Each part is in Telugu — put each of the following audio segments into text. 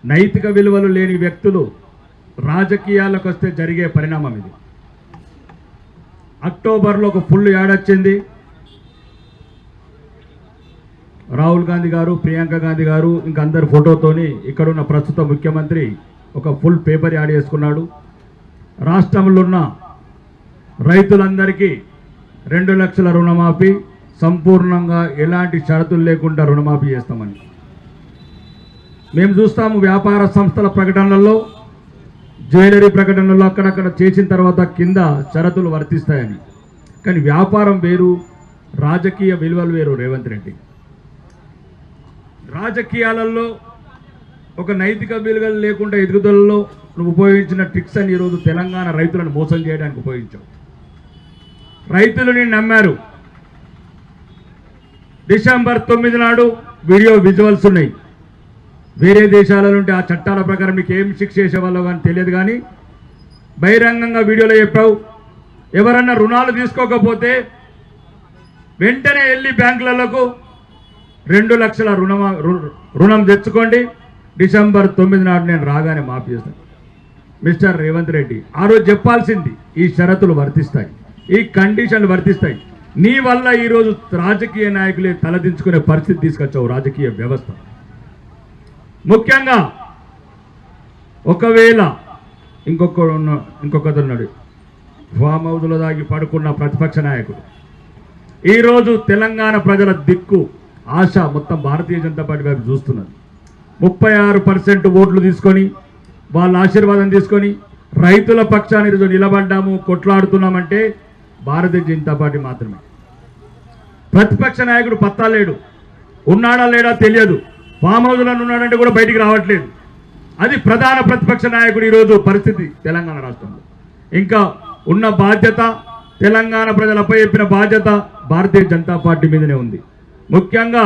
నైతిక విలువలు లేని వ్యక్తులు రాజకీయాలకు వస్తే జరిగే పరిణామం ఇది. అక్టోబర్లో ఒక ఫుల్ యాడ్ వచ్చింది. రాహుల్ గాంధీ గారు, ప్రియాంక గాంధీ గారు ఇంకా అందరి ఫోటోతోని ఇక్కడున్న ప్రస్తుత ముఖ్యమంత్రి ఒక ఫుల్ పేపర్ యాడ్ చేసుకున్నాడు. రాష్ట్రంలో ఉన్న రైతులందరికీ 2 లక్షల రుణమాఫీ, సంపూర్ణంగా ఎలాంటి షరతులు లేకుండా రుణమాఫీ చేస్తామని మేము చూస్తాము. వ్యాపార సంస్థల ప్రకటనలలో, జ్యువెలరీ ప్రకటనలో అక్కడక్కడ చేసిన తర్వాత కింద షరతులు వర్తిస్తాయని. కానీ వ్యాపారం వేరు, రాజకీయ విలువలు వేరు. రేవంత్ రెడ్డి రాజకీయాలలో ఒక నైతిక విలువలు లేకుండా ఎదుగుదలలో నువ్వు ఉపయోగించిన ట్రిక్స్ అని ఈరోజు తెలంగాణ రైతులను మోసం చేయడానికి ఉపయోగించావు. రైతులని నమ్మారు. డిసెంబర్ 9 నాడు వీడియో విజువల్స్ ఉన్నాయి. వేరే దేశాల నుండి ఆ చట్టాల ప్రకారం మీకు ఏం శిక్ష చేసేవాళ్ళో కానీ తెలియదు. కానీ బహిరంగంగా వీడియోలో చెప్పావు, ఎవరన్నా రుణాలు తీసుకోకపోతే వెంటనే వెళ్ళి బ్యాంకులకు 2 లక్షల రుణం తెచ్చుకోండి, డిసెంబర్ 9 నాడు నేను రాగానే మాఫీ చేస్తాను. మిస్టర్ రేవంత్ రెడ్డి ఆ రోజు చెప్పాల్సింది, ఈ షరతులు వర్తిస్తాయి, ఈ కండిషన్లు వర్తిస్తాయి. నీ వల్ల ఈరోజు రాజకీయ నాయకులే తలదించుకునే పరిస్థితి తీసుకొచ్చావు రాజకీయ వ్యవస్థ. ముఖ్యంగా ఒకవేళ ఇంకొకరున్నాడు ఫామ్ హౌస్లో దాగి పడుకున్న ప్రతిపక్ష నాయకుడు, ఈరోజు తెలంగాణ ప్రజల దిక్కు ఆశ మొత్తం భారతీయ జనతా పార్టీ వైపు చూస్తున్నది. 36% ఓట్లు తీసుకొని వాళ్ళ ఆశీర్వాదం తీసుకొని రైతుల పక్షాన్ని ఈరోజు నిలబడ్డాము, కొట్లాడుతున్నామంటే భారతీయ జనతా పార్టీ మాత్రమే. ప్రతిపక్ష నాయకుడు పత్తా లేడు, ఉన్నాడా లేడా తెలియదు, ఫామ్ హౌస్లో ఉన్నాడంటే కూడా బయటికి రావట్లేదు. అది ప్రధాన ప్రతిపక్ష నాయకుడు ఈరోజు పరిస్థితి తెలంగాణ రాష్ట్రంలో. ఇంకా ఉన్న బాధ్యత, తెలంగాణ ప్రజలపై చెప్పిన బాధ్యత భారతీయ జనతా పార్టీ మీదనే ఉంది. ముఖ్యంగా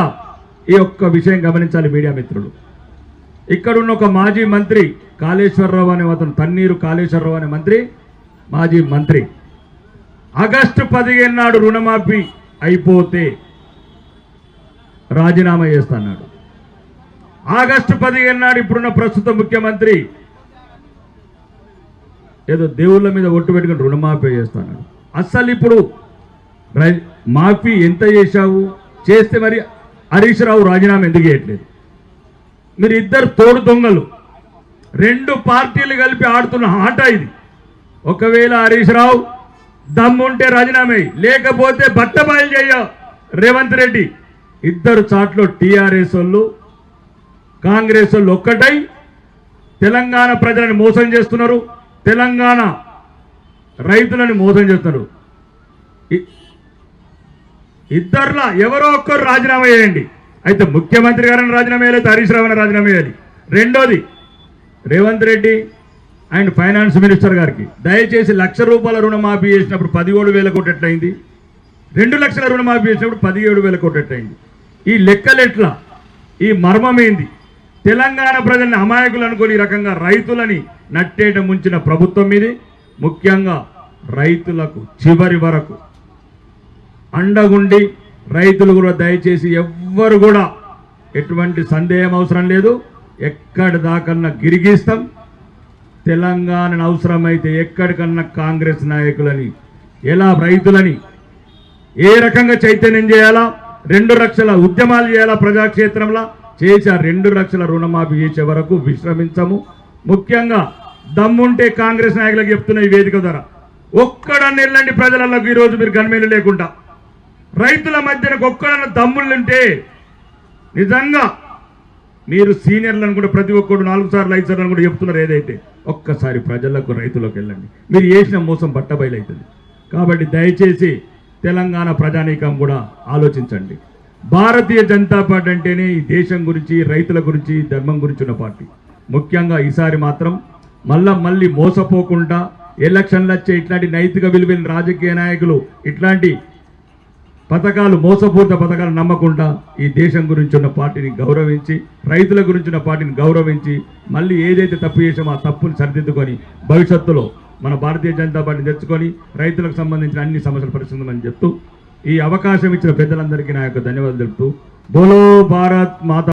ఈ ఒక్క విషయం గమనించాలి మీడియా మిత్రులు. ఇక్కడున్న ఒక మాజీ మంత్రి కాళేశ్వరరావు అనే అతను, తన్నీరు కాళేశ్వరరావు అనే మంత్రి, మాజీ మంత్రి, ఆగస్టు 15 నాడు రుణమాఫీ అయిపోతే రాజీనామా చేస్తాడు. ఆగస్టు 15 నాడు ఇప్పుడున్న ప్రస్తుత ముఖ్యమంత్రి ఏదో దేవుళ్ళ మీద ఒట్టు పెట్టుకుని రుణమాఫీ చేస్తాడు. అస్సలు ఇప్పుడు మాఫీ ఎంత చేశావు, చేస్తే మరి హరీష్ రావు రాజీనామా ఎందుకు చేయట్లేదు? మీరు ఇద్దరు తోడు దొంగలు, 2 పార్టీలు కలిపి ఆడుతున్న ఆట ఇది. ఒకవేళ హరీష్ రావు దమ్ముంటే రాజీనామా, లేకపోతే బట్టబయలు చేయ రేవంత్ రెడ్డి. ఇద్దరు చాట్లో టీఆర్ఎస్ వాళ్ళు, కాంగ్రెస్ వాళ్ళు ఒక్కటై తెలంగాణ ప్రజలను మోసం చేస్తున్నారు, తెలంగాణ రైతులను మోసం చేస్తున్నారు. ఇద్దరులా ఎవరో ఒక్కరు రాజీనామా చేయండి. అయితే ముఖ్యమంత్రి గారిని రాజీనామా చేయాలి, హరీష్ రావుని రాజీనామా చేయాలి. రెండోది, Revanth Reddy and finance minister గారికి దయచేసి ₹1,00,000 రుణమాఫీ చేసినప్పుడు 17,000 కోట్లు ఎట్లయింది, 2 లక్షల రుణమాఫీ చేసినప్పుడు 17,000 కోట్లు ఎట్లయింది? ఈ లెక్కలెట్లా, ఈ మర్మం ఏంది? తెలంగాణ ప్రజల్ని అమాయకులు అనుకుని ఈ రకంగా రైతులని నట్టేట ముంచిన ప్రభుత్వం మీది. ముఖ్యంగా రైతులకు చివరి వరకు అండగుండి, రైతులు కూడా దయచేసి ఎవ్వరు కూడా ఎటువంటి సందేహం అవసరం లేదు, ఎక్కడి దాకన్నా గిరిగిస్తాం. తెలంగాణను అవసరమైతే ఎక్కడికన్నా కాంగ్రెస్ నాయకులని, ఎలా రైతులని ఏ రకంగా చైతన్యం చేయాలా, 2 లక్షల ఉద్యమాలు చేయాలా ప్రజాక్షేత్రంలో చేసి ఆ 2 లక్షల రుణమాఫీ చేసే వరకు విశ్రమించము. ముఖ్యంగా దమ్ముంటే కాంగ్రెస్ నాయకులకు చెప్తున్న ఈ వేదిక ద్వారా ఒక్కడన్నా వెళ్ళండి ప్రజలకు. ఈరోజు మీరు గన్మేలు లేకుండా రైతుల మధ్యన ఒక్కడన్నా దమ్ములుంటే నిజంగా మీరు సీనియర్లను కూడా ప్రతి ఒక్కరు 4 సార్లు 5 సార్లు కూడా చెప్తున్నారు. ఏదైతే ఒక్కసారి ప్రజలకు, రైతులకు వెళ్ళండి, మీరు చేసిన మోసం బట్టబయలవుతుంది. కాబట్టి దయచేసి తెలంగాణ ప్రజానీకం కూడా ఆలోచించండి. భారతీయ జనతా పార్టీ అంటేనే ఈ దేశం గురించి, రైతుల గురించి, ధర్మం గురించి ఉన్న పార్టీ. ముఖ్యంగా ఈసారి మాత్రం మళ్ళీ మోసపోకుండా ఎలక్షన్లు వచ్చే ఇట్లాంటి నైతిక విలువైన రాజకీయ నాయకులు ఇట్లాంటి పథకాలు, మోసపూరిత పథకాలు నమ్మకుండా ఈ దేశం గురించి ఉన్న పార్టీని గౌరవించి, రైతుల గురించి ఉన్న పార్టీని గౌరవించి, మళ్ళీ ఏదైతే తప్పు చేసామో ఆ తప్పుని సరిదిద్దుకొని భవిష్యత్తులో మన భారతీయ జనతా పార్టీని తెచ్చుకొని రైతులకు సంబంధించిన అన్ని సమస్యలు పరిష్కరించమని చెప్తూ ఈ అవకాశం ఇచ్చిన పెద్దలందరికీ నా యొక్క ధన్యవాదాలు తెలుపుతూ బోలో భారత్ మాతా.